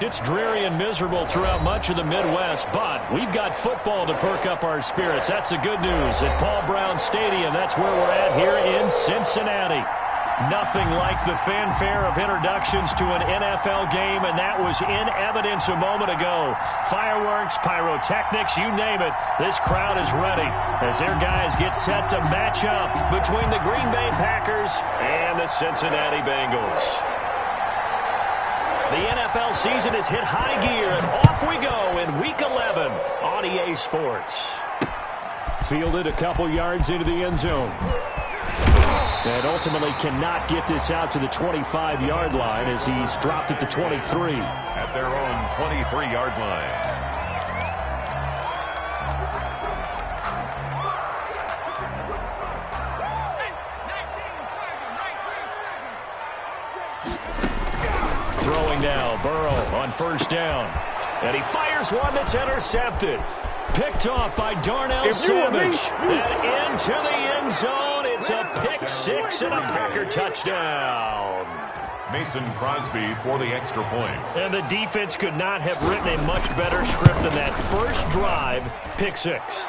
It's dreary and miserable throughout much of the Midwest, but we've got football to perk up our spirits. That's the good news. At Paul Brown Stadium, that's where we're at here in Cincinnati. Nothing like the fanfare of introductions to an NFL game, and that was in evidence a moment ago. Fireworks, pyrotechnics, you name it. This crowd is ready as their guys get set to match up between the Green Bay Packers and the Cincinnati Bengals. The NFL season has hit high gear, and off we go in Week 11 on EA Sports. Fielded a couple yards into the end zone. And ultimately cannot get this out to the 25-yard line as he's dropped at the 23. At their own 23-yard line. Throwing now, Burrow on first down. And he fires one that's intercepted. Picked off by Darnell Savage. And into the end zone. It's a pick six and a Packer touchdown. Mason Crosby for the extra point. And the defense could not have written a much better script than that first drive, pick six.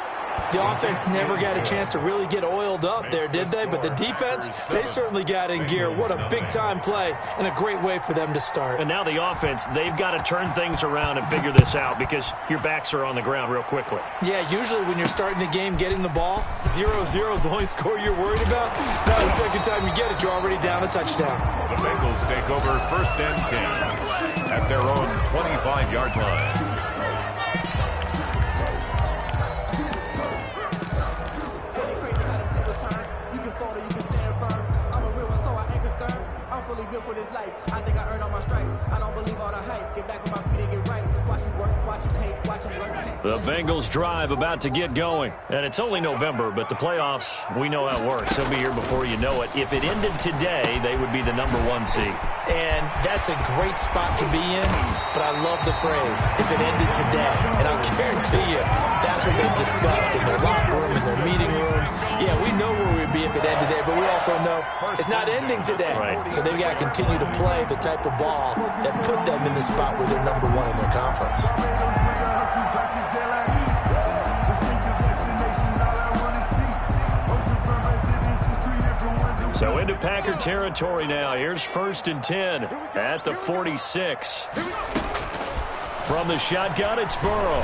The offense never got a chance to really get oiled up there, did they? But the defense, they certainly got in gear. What a big-time play and a great way for them to start. And now the offense, they've got to turn things around and figure this out because your backs are on the ground real quickly. Yeah, usually when you're starting the game, getting the ball, 0-0 is the only score you're worried about. Now the second time you get it, you're already down a touchdown. The Bengals take over first and 10 at their own 25-yard line. For this life, I think I earned all my stripes. I don't believe all the hype. Get back on my feet and get right. Watch it work, watch it pay, watch it learn. The Bengals drive about to get going. And it's only November, but the playoffs, we know how it works. They'll be here before you know it. If it ended today, they would be the #1 seed. And that's a great spot to be in, but I love the phrase, if it ended today. And I'll guarantee you, that's what they've discussed in their locker room, in their meeting rooms. Yeah, we know where we'd be if it ended today, but we also know it's not ending today. Right. So they've got to continue to play the type of ball that put them in the spot where they're #1 in their conference. So into Packer territory now. Here's first and 10 at the 46. From the shotgun, it's Burrow.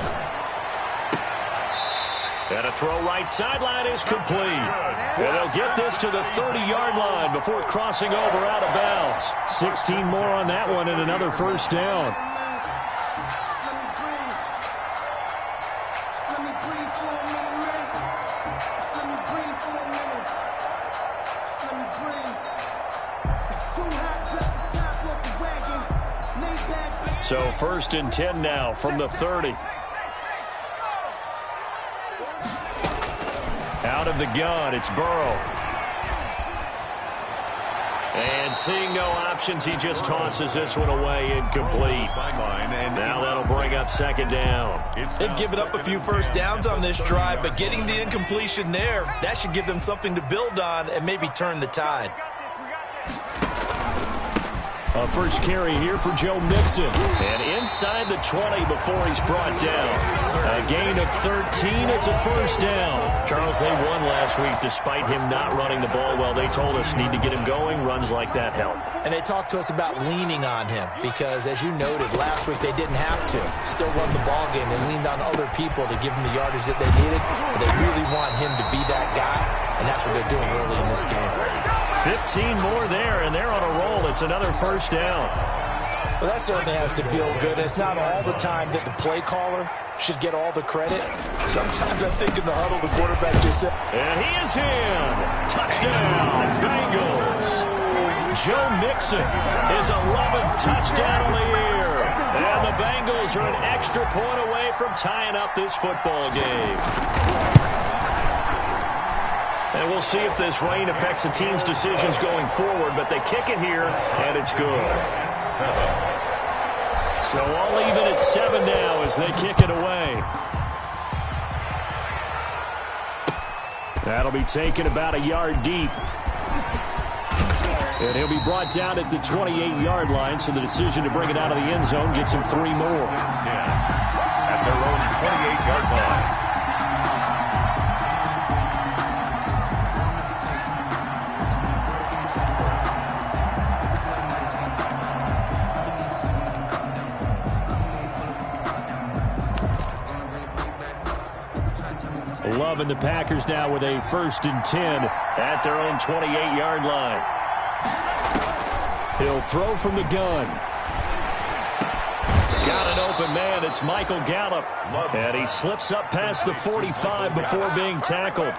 And a throw right sideline is complete. And they'll get this to the 30-yard line before crossing over out of bounds. 16 more on that one and another first down. So first and 10 now from the 30. Out of the gun, it's Burrow. And seeing no options, he just tosses this one away incomplete. Now that'll bring up second down. They've given up a few first downs on this drive, but getting the incompletion there, that should give them something to build on and maybe turn the tide. A first carry here for Joe Mixon. And inside the 20 before he's brought down. A gain of 13. It's a first down. Charles, they won last week despite him not running the ball well. They told us need to get him going. Runs like that help. And they talked to us about leaning on him because, as you noted, last week they didn't have to. Still run the ball game. They leaned on other people to give him the yardage that they needed. But they really want him to be that guy, and that's what they're doing early in this game. 15 more there, and they're on a roll. It's another first down. Well, that certainly has to feel good. It's not all the time that the play caller should get all the credit. Sometimes I think in the huddle, the quarterback just said, and he is in. Touchdown, Bengals. Joe Mixon, his 11th touchdown on the year. And the Bengals are an extra point away from tying up this football game. And we'll see if this rain affects the team's decisions going forward, but they kick it here, and it's good. 7. So all even at 7 now as they kick it away. That'll be taken about a yard deep. And he'll be brought down at the 28-yard line, so the decision to bring it out of the end zone gets him 3 more. 10 at their own 28-yard line. 11, the Packers now with a 1st and 10 at their own 28-yard line. He'll throw from the gun. Got an open man. It's Michael Gallup. And he slips up past the 45 before being tackled.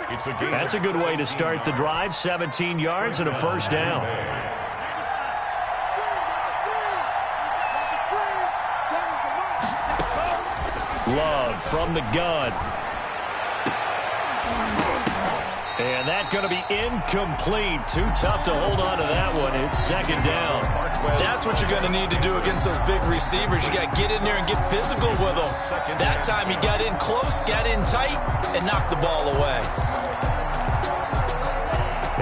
That's a good way to start the drive. 17 yards and a 1st down. Love from the gun. And that's going to be incomplete. Too tough to hold on to that one. It's 2nd down. That's what you're going to need to do against those big receivers. You got to get in there and get physical with them. That time he got in close, got in tight, and knocked the ball away.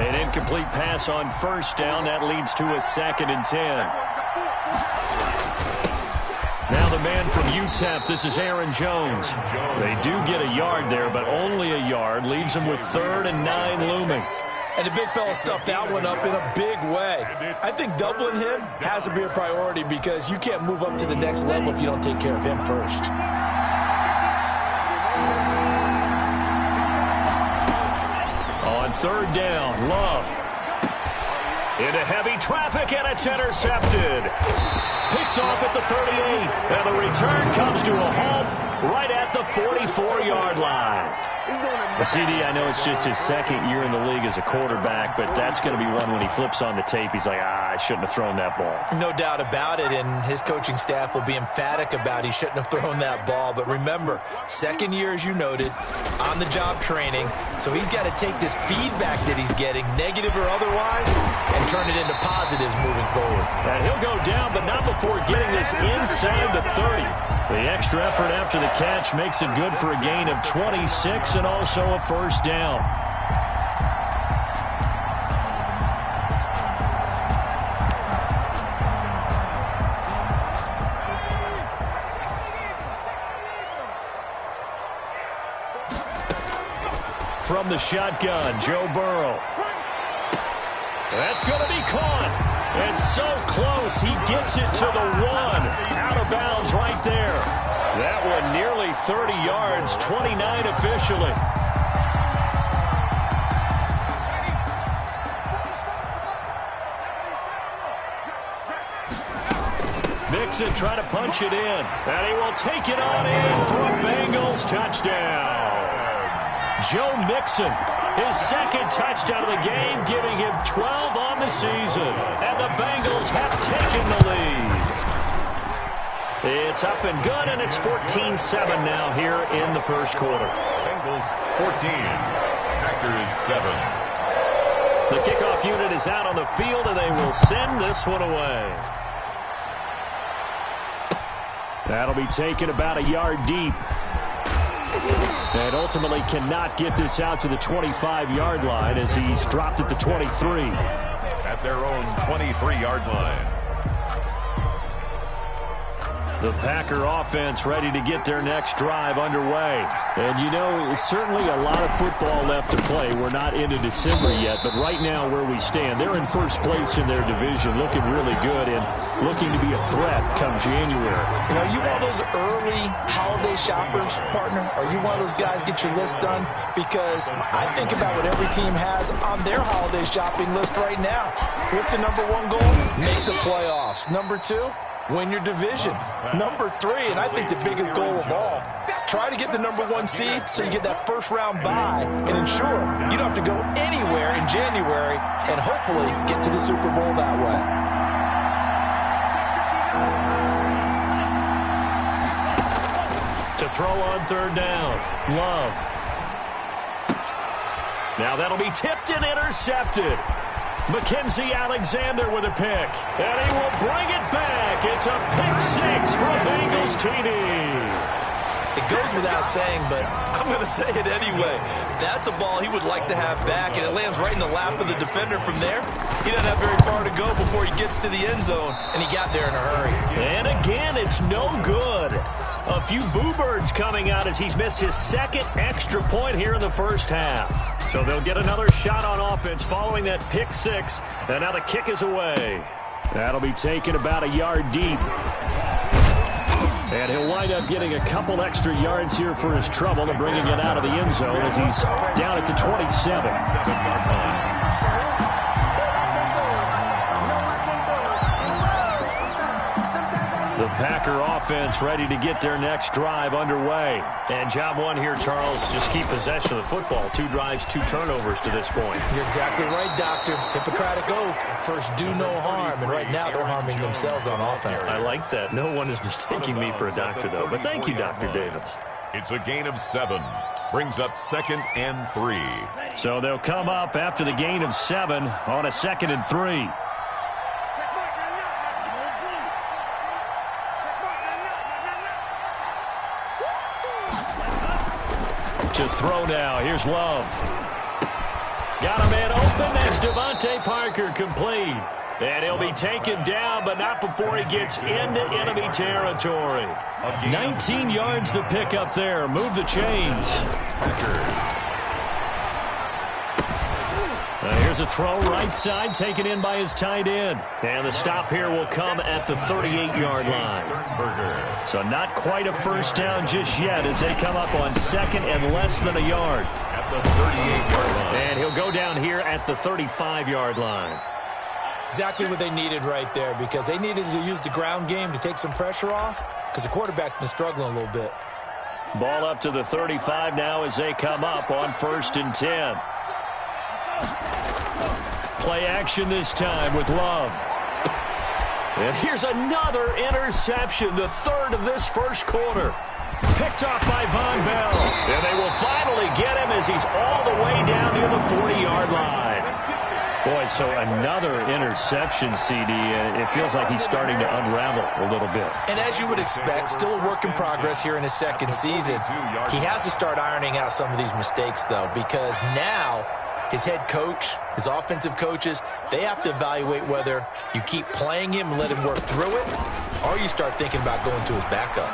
An incomplete pass on 1st down. That leads to a 2nd and 10. Now the man from UTEP, this is Aaron Jones. They do get a yard there, but only a yard. Leaves them with 3rd and 9 looming. And the big fella stuffed that one up in a big way. I think doubling him has to be a priority because you can't move up to the next level if you don't take care of him first. On 3rd down, Love. Into heavy traffic, and it's intercepted. Picked off at the 38, and the return comes to a halt right at the 44-yard line. CD, I know it's just his 2nd year in the league as a quarterback, but that's going to be one when he flips on the tape, he's like, I shouldn't have thrown that ball. No doubt about it, and his coaching staff will be emphatic about he shouldn't have thrown that ball. But remember, 2nd year, as you noted, on-the-job training, so he's got to take this feedback that he's getting, negative or otherwise, and turn it into positives moving forward. And he'll go down, but not before getting this inside the 30. The extra effort after the catch makes it good for a gain of 26 and also a 1st down. From the shotgun, Joe Burrow. That's going to be caught. And so close, he gets it to the 1. Out of bounds right there. That one nearly 30 yards, 29 officially. Mixon trying to punch it in. And he will take it on in for a Bengals touchdown. Joe Mixon, his 2nd touchdown of the game, giving him 12 on the season. And the Bengals have taken the lead. It's up and good, and it's 14-7 now here in the 1st quarter. Bengals 14, Packers 7. The kickoff unit is out on the field, and they will send this one away. That'll be taken about a yard deep. And ultimately cannot get this out to the 25-yard line as he's dropped at the 23. At their own 23-yard line. The Packer offense ready to get their next drive underway. And, you know, certainly a lot of football left to play. We're not into December yet, but right now where we stand, they're in 1st place in their division, looking really good and looking to be a threat come January. You know, you one of those early holiday shoppers, partner? Are you one of those guys get your list done? Because I think about what every team has on their holiday shopping list right now. What's the number 1 goal? Make the playoffs. Number 2? Win your division. Number 3, and I think the biggest goal of all, try to get the number 1 seed so you get that 1st round bye and ensure you don't have to go anywhere in January and hopefully get to the Super Bowl that way. To throw on 3rd down, Love. Now that'll be tipped and intercepted. Mackenzie Alexander with a pick. And he will bring it back. It's a pick 6 for Bengals TD. It goes without saying, but I'm going to say it anyway. That's a ball he would like to have back, and it lands right in the lap of the defender from there. He doesn't have very far to go before he gets to the end zone, and he got there in a hurry. And again, it's no good. A few boo birds coming out as he's missed his second extra point here in the first half. So they'll get another shot on offense following that pick six, and now the kick is away. That'll be taken about a yard deep. And he'll wind up getting a couple extra yards here for his trouble and bringing it out of the end zone as he's down at the 27. The Packer offense ready to get their next drive underway. And job one here, Charles, just keep possession of the football. 2 drives, 2 turnovers to this point. You're exactly right, Doctor. Hippocratic oath. First, do no harm. And right now, they're harming themselves on offense. I like that. No one is mistaking me for a doctor, though. But thank you, Dr. Davis. It's a gain of 7. Brings up 2nd and 3. So they'll come up after the gain of 7 on a 2nd and 3. To throw now. Here's Love. Got a man open. That's Devontae Parker, complete. And he'll be taken down, but not before he gets into enemy territory. 19 yards to pick up there. Move the chains. Here's a throw right side, taken in by his tight end. And the stop here will come at the 38-yard line. So not quite a first down just yet as they come up on 2nd and less than a yard. At the 38-yard line. And he'll go down here at the 35-yard line. Exactly what they needed right there, because they needed to use the ground game to take some pressure off, because the quarterback's been struggling a little bit. Ball up to the 35 now as they come up on 1st and 10. Play action this time with Love. And here's another interception, the 3rd of this first quarter. Picked off by Von Bell. And they will finally get him as he's all the way down near the 40-yard line. Boy, so another interception, CD. It feels like he's starting to unravel a little bit. And as you would expect, still a work in progress here in his 2nd season. He has to start ironing out some of these mistakes, though, because now his head coach, his offensive coaches, they have to evaluate whether you keep playing him and let him work through it, or you start thinking about going to his backup.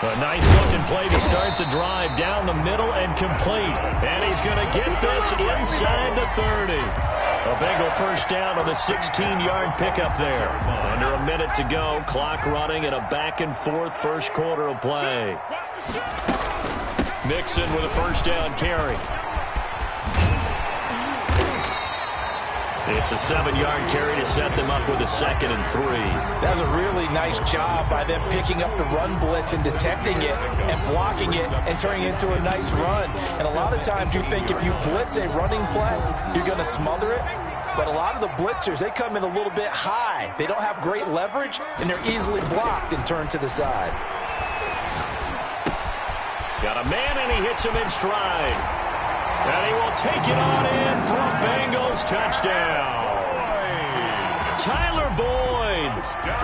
A nice-looking play to start the drive down the middle and complete. And he's going to get this inside the 30. A Bengal first down on the 16-yard pickup there. Under a minute to go, clock running, and a back-and-forth first quarter of play. Mixon with a first down carry. It's a 7-yard carry to set them up with a 2nd and 3. That was a really nice job by them picking up the run blitz and detecting it and blocking it and turning it into a nice run. And a lot of times you think if you blitz a running play, you're going to smother it. But a lot of the blitzers, they come in a little bit high. They don't have great leverage, and they're easily blocked and turned to the side. Got a man, and he hits him in stride. And he will take it on in for a Bengals touchdown. Tyler Boyd,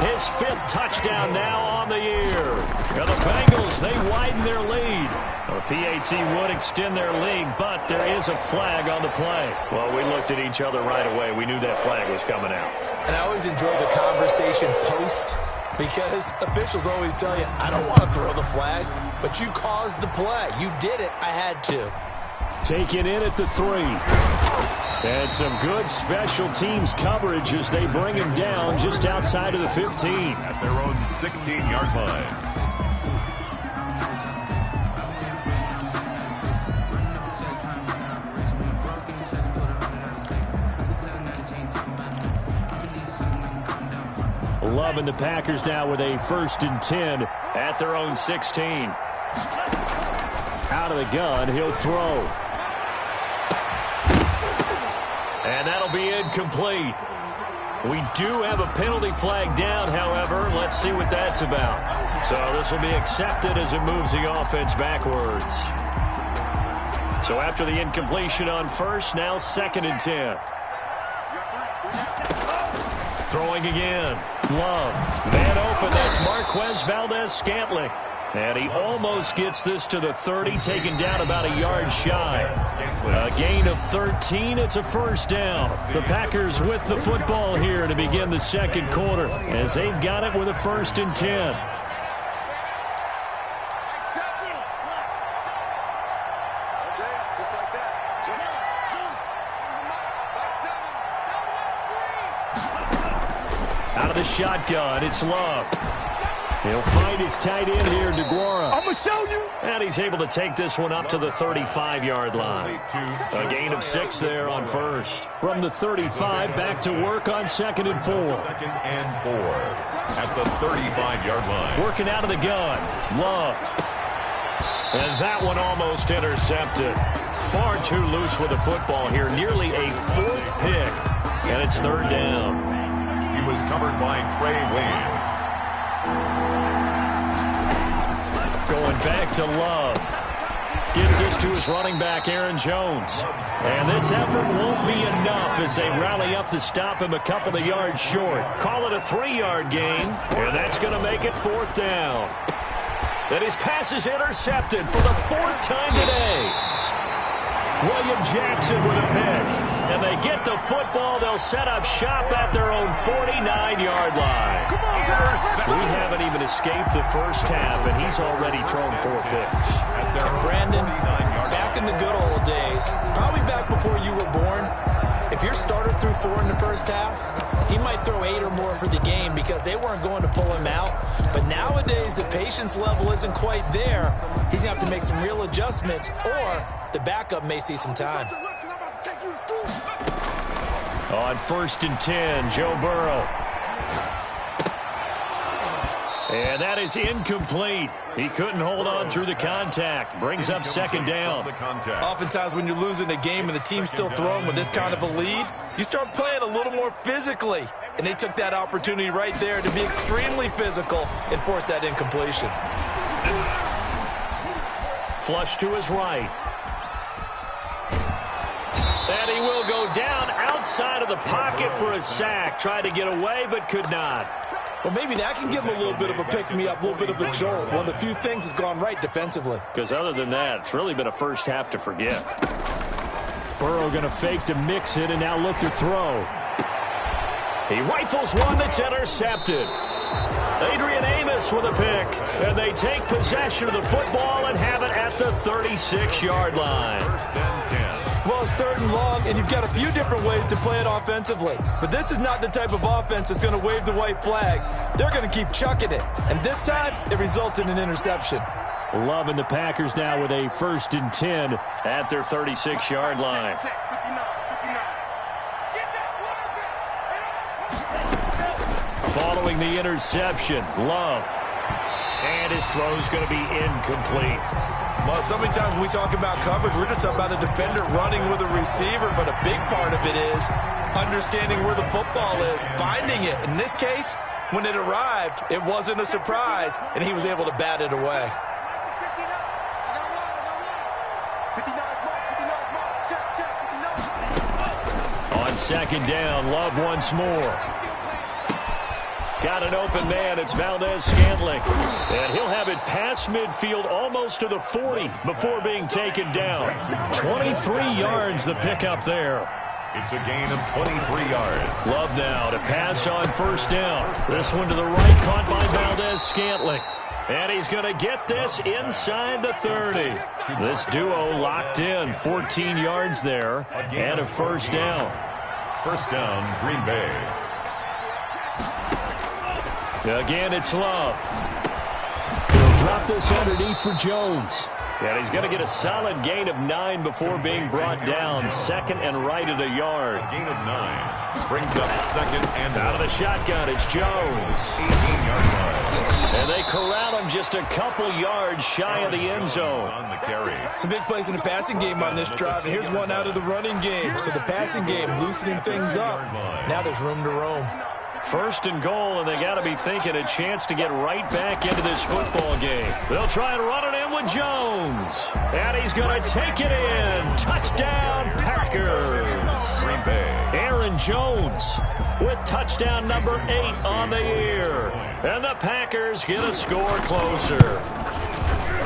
his 5th touchdown now on the year. Now the Bengals, they widen their lead. A PAT would extend their lead, but there is a flag on the play. Well, we looked at each other right away. We knew that flag was coming out. And I always enjoy the conversation post, because officials always tell you, I don't want to throw the flag, but you caused the play. You did it. I had to. Taken in at the 3. And some good special teams coverage as they bring him down just outside of the 15. At their own 16-yard line. Love and the Packers now with a 1st and 10 at their own 16. Out of the gun, he'll throw. And that'll be incomplete. We do have a penalty flag down, however. Let's see what that's about. So this will be accepted as it moves the offense backwards. So after the incompletion on 1st, now 2nd and 10. Throwing again. Love. Man open. That's Marquez Valdez-Scantling. And he almost gets this to the 30, taken down about a yard shy. A gain of 13. It's a first down. The Packers with the football here to begin the second quarter as they've got it with a 1st and 10. Out of the shotgun, it's Love. He'll find his tight end here, DeGuara. I'm going to show you. And he's able to take this one up to the 35-yard line. A gain of 6 there on first. From the 35, back to work on 2nd and 4. 2nd and 4 at the 35-yard line. Working out of the gun, Love. And that one almost intercepted. Far too loose with the football here. Nearly a 4th pick. And it's 3rd down. He was covered by Trey Williams. Going back to Love. Gives this to his running back, Aaron Jones. And this effort won't be enough as they rally up to stop him a couple of yards short. Call it a 3-yard gain, and that's going to make it 4th down. Then his pass is intercepted for the 4th time today. William Jackson with a pick. And they get the football. They'll set up shop at their own 49-yard line. We haven't even escaped the first half, and he's already thrown 4 picks. And Brandon, back in the good old days, probably back before you were born, if your starter threw 4 in the first half, he might throw 8 or more for the game because they weren't going to pull him out. But nowadays, the patience level isn't quite there. He's going to have to make some real adjustments, or the backup may see some time. On 1st and 10, Joe Burrow. And that is incomplete. He couldn't hold on through the contact. Brings up 2nd down. Oftentimes when you're losing a game and the team's still throwing with this kind of a lead, you start playing a little more physically. And they took that opportunity right there to be extremely physical and force that incompletion. Flush to his right. And he will go down outside of the pocket for a sack. Tried to get away, but could not. Well, maybe that can give him a little bit of a pick-me-up, a little bit of a jolt. One of the few things that's gone right defensively. Because other than that, it's really been a first half to forget. Burrow going to fake to mix it and now look to throw. He rifles one that's intercepted. Adrian Amos with a pick. And they take possession of the football and have it at the 36-yard line. 1st and 10. Well, it's 3rd and long, and you've got a few different ways to play it offensively. But this is not the type of offense that's going to wave the white flag. They're going to keep chucking it. And this time, it results in an interception. Loving the Packers now with a 1st and 10 at their 36-yard line. Following the interception, Love. And his throw's going to be incomplete. Well, so many times when we talk about coverage, we're just about a defender running with a receiver, but a big part of it is understanding where the football is, finding it. In this case, when it arrived, it wasn't a surprise, and he was able to bat it away. On 2nd down, Love once more. Got an open man. It's Valdez-Scantling. And he'll have it past midfield almost to the 40 before being taken down. 23 yards the pickup there. It's a gain of 23 yards. Love now to pass on 1st down. This one to the right, caught by Valdez-Scantling. And he's going to get this inside the 30. This duo locked in. 14 yards there and a 1st down. 1st down, Green Bay. Again, it's Love. He'll drop this underneath for Jones. And he's going to get a solid gain of 9 before being brought down. 2nd and right at a yard. A gain of 9. Brings up 2nd and out of the shotgun, it's Jones. 18-yard line. And they corral him just a couple yards shy of the end zone. On the carry. Some big plays in the passing game on this drive, and here's one out of the running game. So the passing game loosening things up. Now there's room to roam. 1st and goal, and they got to be thinking a chance to get right back into this football game. They'll try and run it in with Jones. And he's going to take it in. Touchdown, Packers. Green Bay. Aaron Jones with touchdown number 8 on the year. And the Packers get a score closer.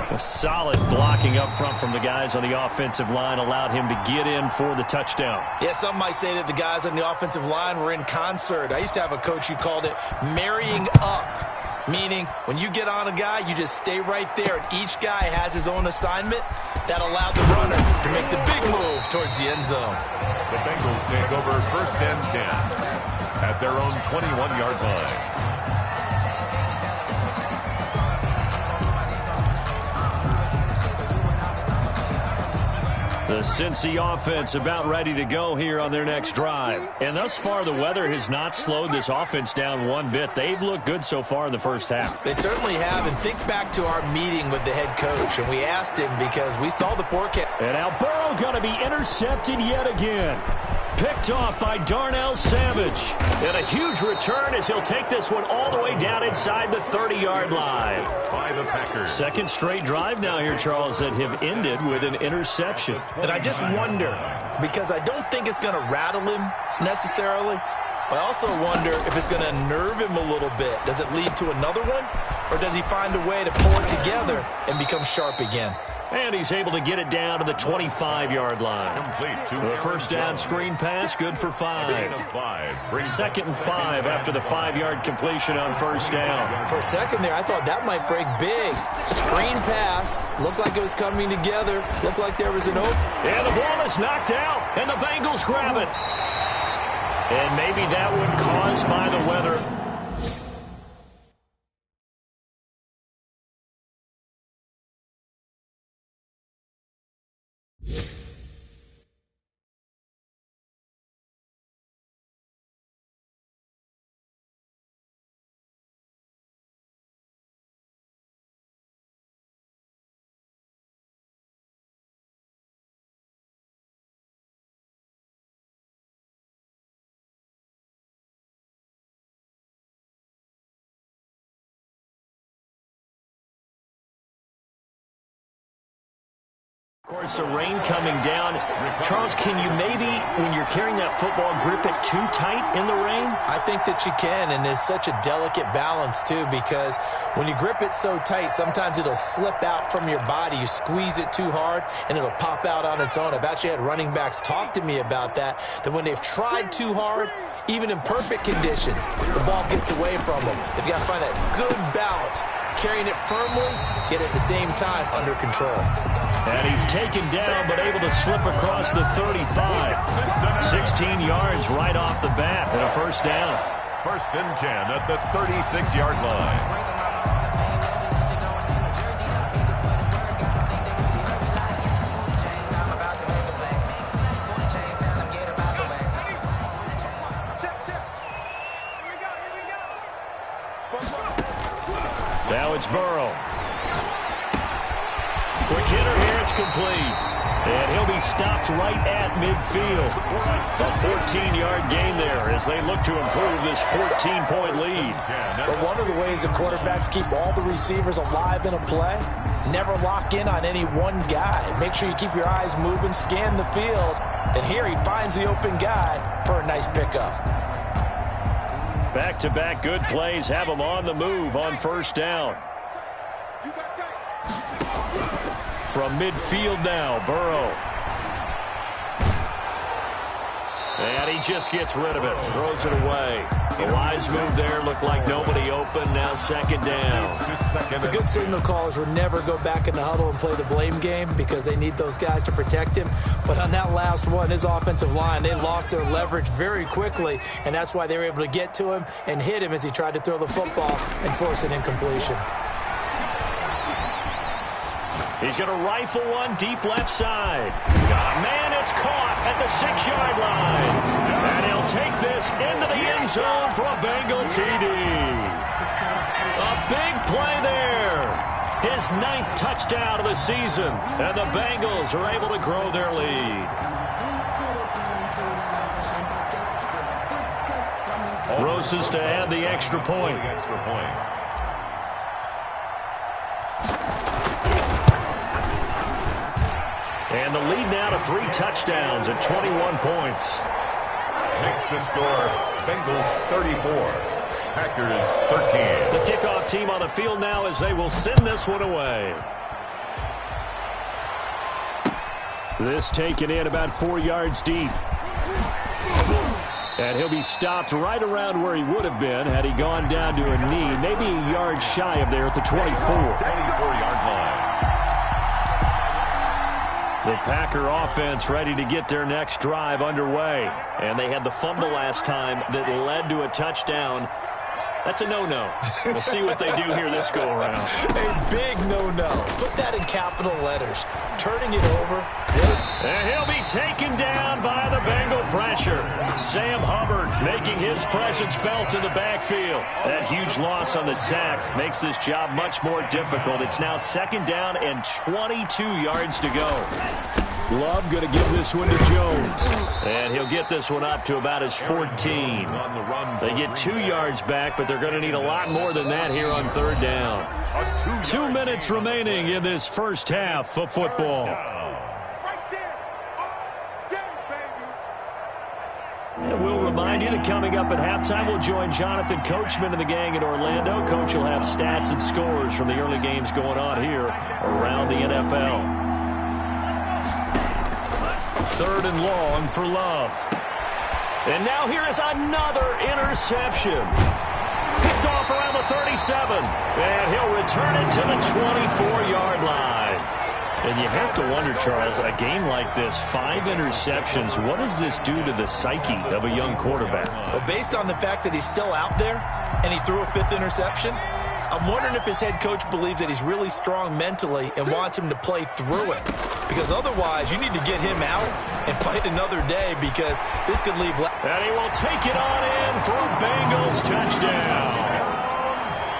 A solid blocking up front from the guys on the offensive line allowed him to get in for the touchdown. Yeah, some might say that the guys on the offensive line were in concert. I used to have a coach who called it marrying up, meaning when you get on a guy, you just stay right there, and each guy has his own assignment. That allowed the runner to make the big move towards the end zone. The Bengals take over 1st and 10 at their own 21-yard line. The Cincy offense about ready to go here on their next drive. And thus far, the weather has not slowed this offense down one bit. They've looked good so far in the first half. They certainly have. And think back to our meeting with the head coach. And we asked him because we saw the forecast. And now Burrow going to be intercepted yet again. Picked off by Darnell Savage. And a huge return as he'll take this one all the way down inside the 30-yard line. By the Packers. Second straight drive now here, Charles, that have ended with an interception. And I just wonder, because I don't think it's going to rattle him necessarily, but I also wonder if it's going to nerve him a little bit. Does it lead to another one? Or does he find a way to pull it together and become sharp again? And he's able to get it down to the 25-yard line. Complete to The first down screen pass, good for 5. 2nd and 5 after the 5-yard completion on first down. For a second there, I thought that might break big. Screen pass, looked like it was coming together, looked like there was an open. And the ball is knocked out, and the Bengals grab it. And maybe that one caused by the weather. Of course, the rain coming down. Charles, can you maybe, when you're carrying that football, grip it too tight in the rain? I think that you can, and it's such a delicate balance, too, because when you grip it so tight, sometimes it'll slip out from your body. You squeeze it too hard, and it'll pop out on its own. I've actually had running backs talk to me about that when they've tried too hard, even in perfect conditions, the ball gets away from them. They've got to find that good balance, carrying it firmly, yet at the same time under control. And he's taken down, but able to slip across the 35. 16 yards right off the bat and a first down. 1st and 10 at the 36-yard line. Now it's Burrow. Quick hitter here, it's complete. And he'll be stopped right at midfield. A 14-yard gain there as they look to improve this 14-point lead. But one of the ways that quarterbacks keep all the receivers alive in a play, never lock in on any one guy. Make sure you keep your eyes moving, scan the field. And here he finds the open guy for a nice pickup. Back-to-back good plays have him on the move on first down. From midfield now, Burrow. And he just gets rid of it, throws it away. The wise move there, looked like nobody open, now second down. The good signal callers would never go back in the huddle and play the blame game because they need those guys to protect him. But on that last one, his offensive line, they lost their leverage very quickly, and that's why they were able to get to him and hit him as he tried to throw the football and force an incompletion. He's going to rifle one deep left side. Man, it's caught at the 6-yard line. And he'll take this into the end zone for a Bengal TD. A big play there. His 9th touchdown of the season. And the Bengals are able to grow their lead. Roses to add the extra point. And the lead now to 3 touchdowns at 21 points. Makes the score Bengals 34, Packers 13. The kickoff team on the field now as they will send this one away. This taken in about 4 yards deep. And he'll be stopped right around where he would have been had he gone down to a knee, maybe a yard shy of there at the 24. 24-yard line. The Packer offense ready to get their next drive underway. And they had the fumble last time that led to a touchdown. That's a no-no. We'll see what they do here this go-around. A big no-no. Put that in capital letters. Turning it over. And he'll be taken down by the Bengal pressure. Sam Hubbard making his presence felt in the backfield. That huge loss on the sack makes this job much more difficult. It's now 2nd down and 22 yards to go. Love going to give this one to Jones. And he'll get this one up to about his 14. They get 2 yards back, but they're going to need a lot more than that here on 3rd down. 2 minutes remaining in this first half of football. And we'll remind you that coming up at halftime, we'll join Jonathan Coachman and the gang in Orlando. Coach will have stats and scores from the early games going on here around the NFL. 3rd and long for Love. And now here is another interception. Picked off around the 37. And he'll return it to the 24-yard line. And you have to wonder, Charles, a game like this, 5 interceptions, what does this do to the psyche of a young quarterback? Well, based on the fact that he's still out there and he threw a 5th interception, I'm wondering if his head coach believes that he's really strong mentally and wants him to play through it. Because otherwise, you need to get him out and fight another day because this could leave. And he will take it on in for a Bengals touchdown.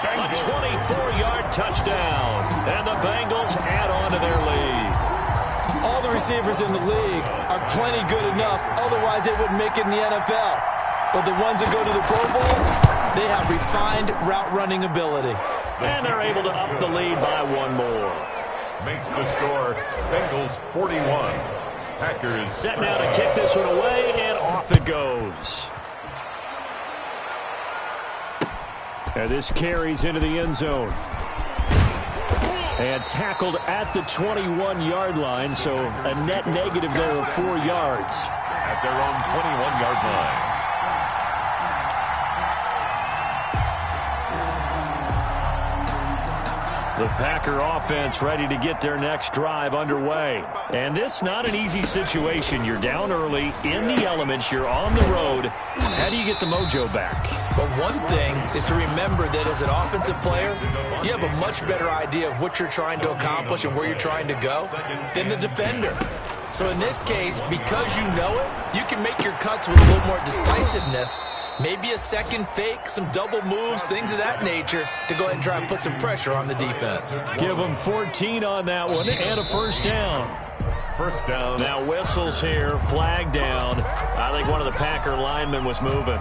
A 24-yard touchdown. And the Bengals add on to their lead. All the receivers in the league are plenty good enough. Otherwise, they wouldn't make it in the NFL. But the ones that go to the Pro Bowl, they have refined route running ability. And they're able to up the lead by 1 more. Makes the score Bengals 41. Packers set now to kick this one away, and off it goes. And this carries into the end zone. And tackled at the 21-yard line, so a net negative there of 4 yards. At their own 21-yard line. The Packer offense ready to get their next drive underway. And this not an easy situation. You're down early, in the elements, you're on the road. How do you get the mojo back? But one thing is to remember that as an offensive player, you have a much better idea of what you're trying to accomplish and where you're trying to go than the defender. So in this case, because you know it, you can make your cuts with a little more decisiveness. Maybe a second fake, some double moves, things of that nature to go ahead and try and put some pressure on the defense. Give them 14 on that one and a 1st down. 1st down. Now whistles here, flag down. I think one of the Packer linemen was moving.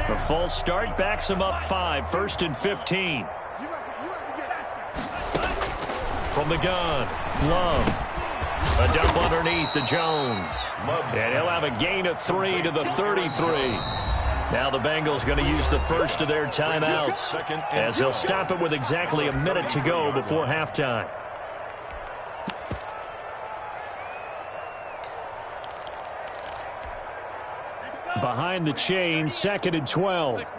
The false start backs him up 5, 1st and 15. From the gun, Love. A dump underneath to Jones. And he'll have a gain of 3 to the 33. Now the Bengals going to use the first of their timeouts as they'll stop it with exactly a minute to go before halftime. Behind the chain, 2nd and 12. Check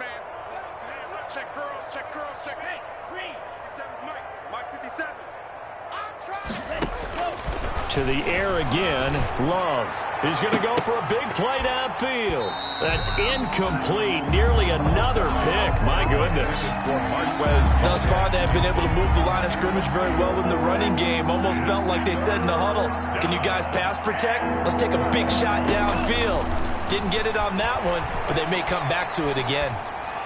girls, check girls, check. Hey, Green. 57's Mike 57. To the air again, Love is going to go for a big play downfield. That's incomplete. Nearly another pick. My goodness. Thus far, they have been able to move the line of scrimmage very well in the running game. Almost felt like they said in the huddle, can you guys pass protect? Let's take a big shot downfield. Didn't get it on that one, but they may come back to it again.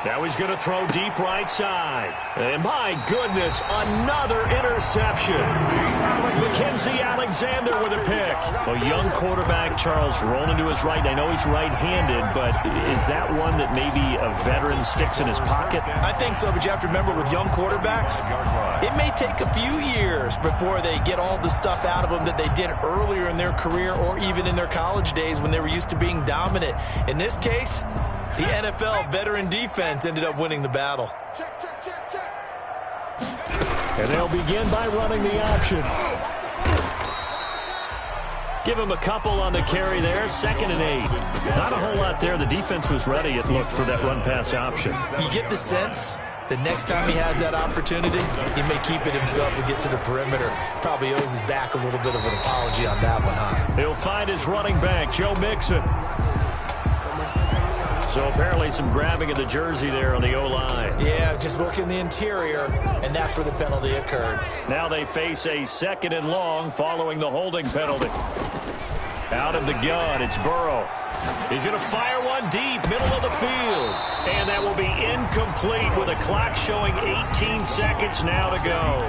Now he's going to throw deep right side. And my goodness, another interception. Mackenzie Alexander with a pick. A young quarterback, Charles, rolling to his right. I know he's right-handed, but is that one that maybe a veteran sticks in his pocket? I think so, but you have to remember with young quarterbacks, it may take a few years before they get all the stuff out of them that they did earlier in their career or even in their college days when they were used to being dominant. In this case, The NFL veteran defense ended up winning the battle. Check, check, check, check. And they'll begin by running the option. Give him a couple on the carry there, 2nd and 8. Not a whole lot there. The defense was ready, it looked, for that run-pass option. You get the sense that next time he has that opportunity, he may keep it himself and get to the perimeter. Probably owes his back a little bit of an apology on that one, huh? He'll find his running back, Joe Mixon. So apparently some grabbing of the jersey there on the O-line. Yeah, just looking the interior, and that's where the penalty occurred. Now they face a 2nd and long following the holding penalty. Out of the gun, it's Burrow. He's going to fire one deep, middle of the field. And that will be incomplete with a clock showing 18 seconds now to go.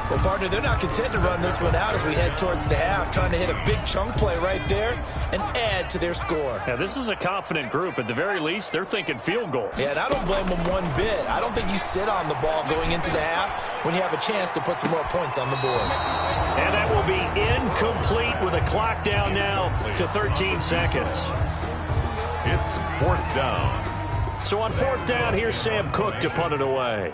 Well, partner, they're not content to run this one out as we head towards the half, trying to hit a big chunk play right there and add to their score. Now, this is a confident group. At the very least, they're thinking field goal. Yeah, and I don't blame them one bit. I don't think you sit on the ball going into the half when you have a chance to put some more points on the board. And that will be incomplete with a clock down now to 13 seconds. It's 4th down. So on 4th down, here's Sam Cook to punt it away.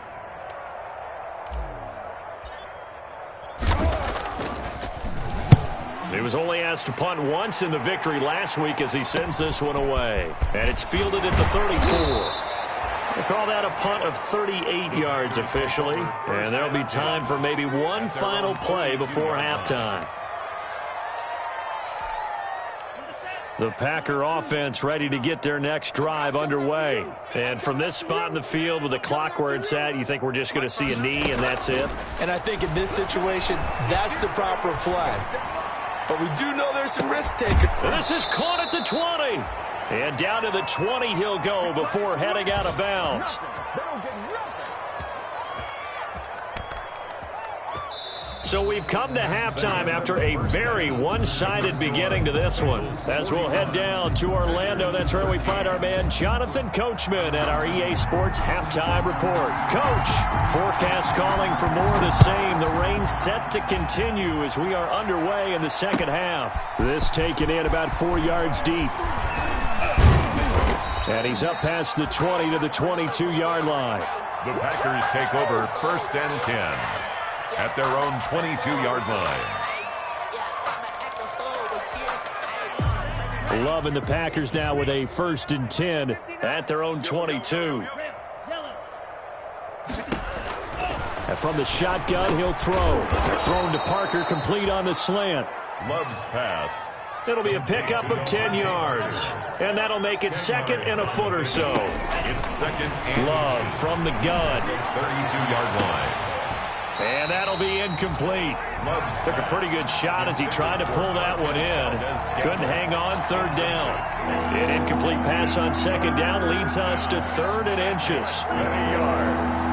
He was only asked to punt once in the victory last week as he sends this one away. And it's fielded at the 34. They call that a punt of 38 yards officially. And there'll be time for maybe one final play before halftime. The Packer offense ready to get their next drive underway. And from this spot in the field with the clock where it's at, you think we're just going to see a knee and that's it? And I think in this situation, that's the proper play. But we do know there's some risk takers. This is caught at the 20. And down to the 20 he'll go before heading out of bounds. So we've come to halftime after a very one-sided beginning to this one. As we'll head down to Orlando, that's where we find our man Jonathan Coachman at our EA Sports Halftime Report. Coach, forecast calling for more of the same. The rain set to continue as we are underway in the second half. This taken in about 4 yards deep. And he's up past the 20 to the 22-yard line. The Packers take over 1st and 10 at their own 22-yard line. Love and the Packers now with a 1st and 10 at their own 22. And from the shotgun, he'll throw. Thrown to Parker, complete on the slant. Love's pass. It'll be a pickup of 10 yards. And that'll make it 2nd and a foot or so. It's 2nd and Love from the gun. 32-yard line. And that'll be incomplete. Took a pretty good shot as he tried to pull that one in. Couldn't hang on 3rd down. An incomplete pass on 2nd down leads us to 3rd and inches. 20 yards.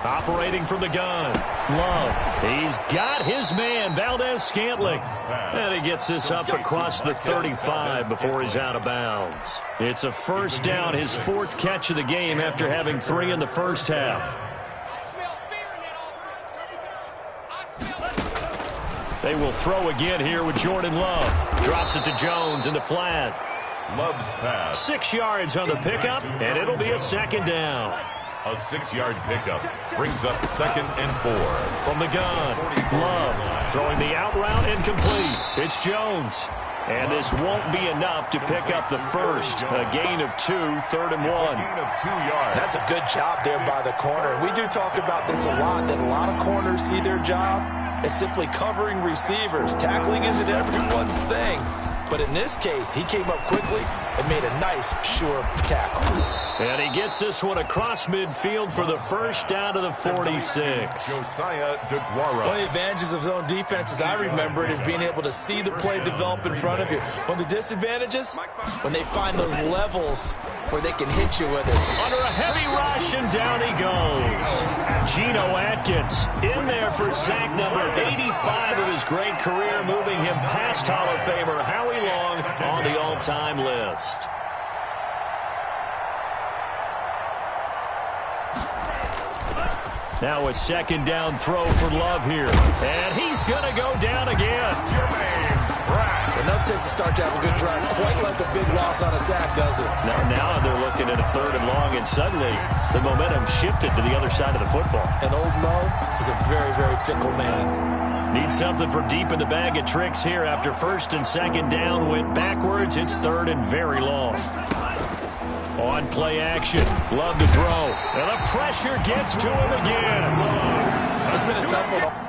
Operating from the gun. Love. He's got his man, Valdez-Scantling. And he gets this up across the 35 before he's out of bounds. It's a 1st down, his 4th catch of the game after having 3 in the first half. They will throw again here with Jordan Love. Drops it to Jones in the flat. Love's pass. 6 yards on the pickup, and it'll be a 2nd down. A 6-yard pickup brings up 2nd and 4. From the gun, Love throwing the out route incomplete. It's Jones. And this won't be enough to pick up the first. A gain of 2, 3rd and 1. A gain of 2 yards. That's a good job there by the corner. We do talk about this a lot, that a lot of corners see their job as simply covering receivers. Tackling isn't everyone's thing. But in this case, he came up quickly and made a nice, sure tackle. And he gets this one across midfield for the first down to the 46. Josiah DeGuara. One of the advantages of zone defense, as I remember it, is being able to see the play develop in front of you. One of the disadvantages, when they find those levels where they can hit you with it. Under a heavy rush, and down he goes. Geno Atkins in there for sack number 85 of his great career, moving him past Hall of Famer Howie Long on the all-time list. Now a second down throw for Love here. And he's going to go down again. Enough takes to start to have a good drive. Quite like a big loss on a sack, does it? Now they're looking at a 3rd and long, and suddenly the momentum shifted to the other side of the football. And old Mo is a very, very fickle man. Need something from deep in the bag of tricks here. After 1st and 2nd down went backwards, it's 3rd and very long. On play action, Love to throw. And the pressure gets to him again. It's been a tough one.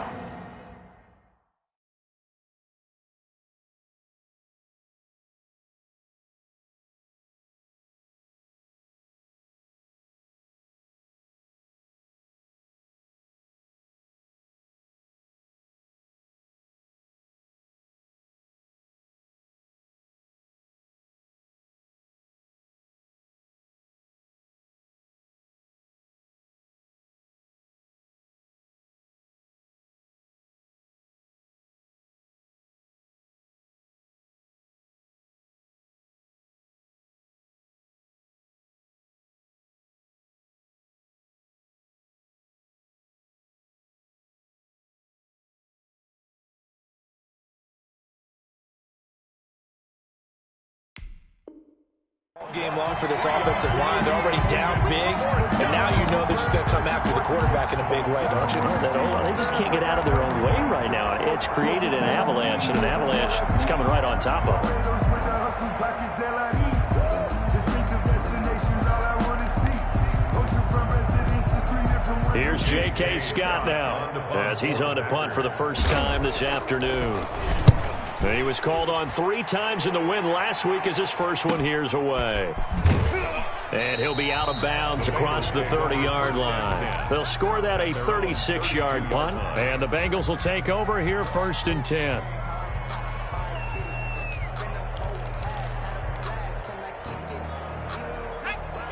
Game long for this offensive line. They're already down big, and now you know they're just going to come after the quarterback in a big way, don't you? They just can't get out of their own way right now. It's created an avalanche, and an avalanche is coming right on top of them. Here's J.K. Scott now, as he's on to punt for the first time this afternoon. And he was called on 3 times in the win last week as his first one here's away. And he'll be out of bounds across the 30-yard line. They'll score that a 36-yard punt. And the Bengals will take over here 1st and 10.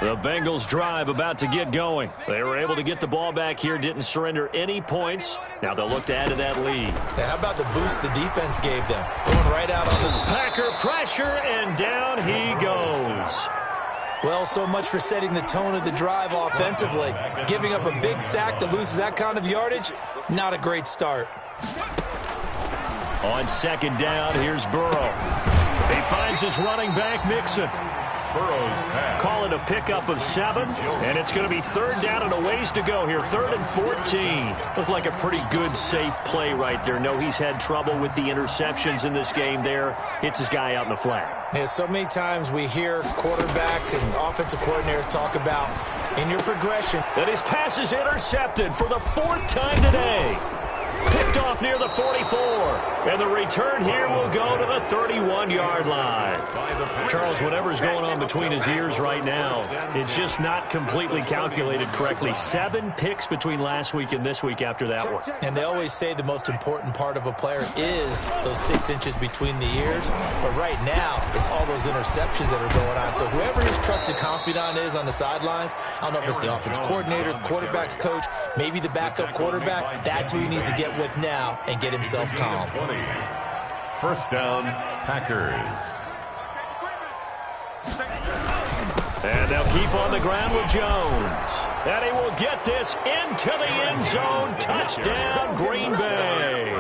The Bengals drive about to get going. They were able to get the ball back here, didn't surrender any points. Now they'll look to add to that lead. Yeah, how about the boost the defense gave them? Going right out on the Packer pressure, and down he goes. Well, so much for setting the tone of the drive offensively. Giving up a big sack that loses that kind of yardage, not a great start. On 2nd down, here's Burrow. He finds his running back, Mixon. Burrow's pass. Call it a pickup of 7, and it's going to be 3rd down and a ways to go here. 3rd and 14. Looked like a pretty good, safe play right there. No, he's had trouble with the interceptions in this game there. Hits his guy out in the flat. Yeah, so many times we hear quarterbacks and offensive coordinators talk about in your progression. That his pass is intercepted for the 4th time today. Picked off near the 44. And the return here will go to the 31-yard line. Charles, whatever's going on between his ears right now, it's just not completely calculated correctly. 7 picks between last week and this week after that one. And they always say the most important part of a player is those 6 inches between the ears. But right now, it's all those interceptions that are going on. So whoever his trusted confidant is on the sidelines, I don't know if it's the offensive coordinator, the quarterback's coach, maybe the backup quarterback, that's who he needs to get with now and get himself calm. 1st down, Packers. And they'll keep on the ground with Jones. And he will get this into the end zone. Touchdown, Green Bay.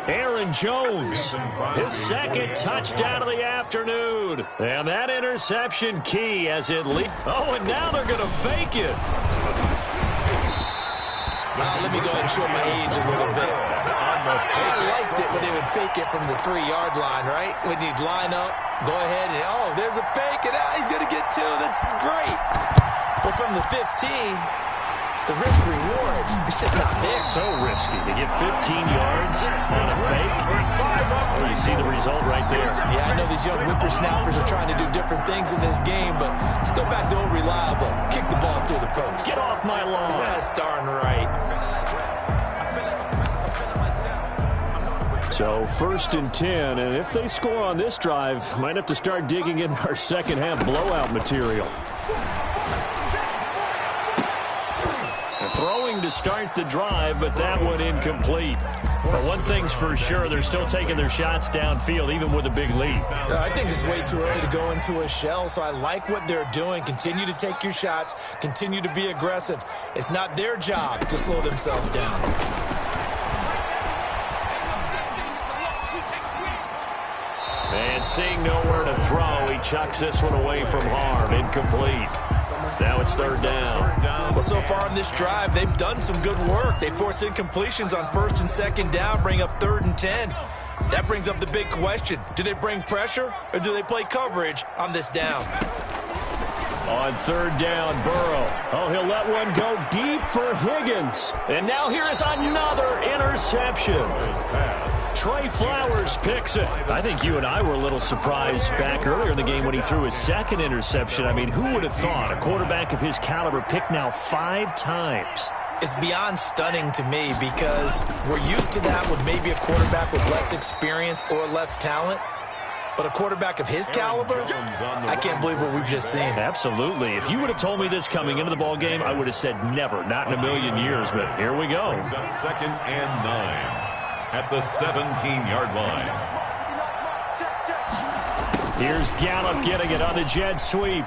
Aaron Jones, his 2nd touchdown of the afternoon. And that interception key as it leads. Oh, and now they're going to fake it. Let me go ahead and show my age a little bit. I liked it when they would fake it from the 3-yard line, right? When you'd line up, go ahead and, oh, there's a fake, and he's going to get 2. That's great. But from the 15, the risk-reward, it's just not there. So risky to get 15 yards on a fake. Well, you see the result right there. Yeah, I know these young whippersnappers are trying to do different things in this game, but let's go back to old reliable. Kick the ball through the post. Get off my lawn. That's darn right. So 1st and 10, and if they score on this drive, might have to start digging in our second half blowout material. Throwing to start the drive, but that one incomplete. But one thing's for sure, they're still taking their shots downfield, even with a big lead. I think it's way too early to go into a shell, so I like what they're doing. Continue to take your shots. Continue to be aggressive. It's not their job to slow themselves down. And seeing nowhere to throw, he chucks this one away from harm. Incomplete. Now it's third down. Well, so far in this drive, they've done some good work. They force incompletions on first and second down, bring up 3rd and 10. That brings up the big question. Do they bring pressure or do they play coverage on this down? On third down, Burrow. Oh, he'll let one go deep for Higgins. And now here is another interception. Trey Flowers picks it. I think you and I were a little surprised back earlier in the game when he threw his second interception. I mean, who would have thought a quarterback of his caliber picked now 5 times? It's beyond stunning to me because we're used to that with maybe a quarterback with less experience or less talent. But a quarterback of his caliber, I can't believe what we've just seen. Absolutely. If you would have told me this coming into the ball game, I would have said never, not in a million years. But here we go. Second and 9 at the 17-yard line. Here's Gallup getting it on the jet sweep.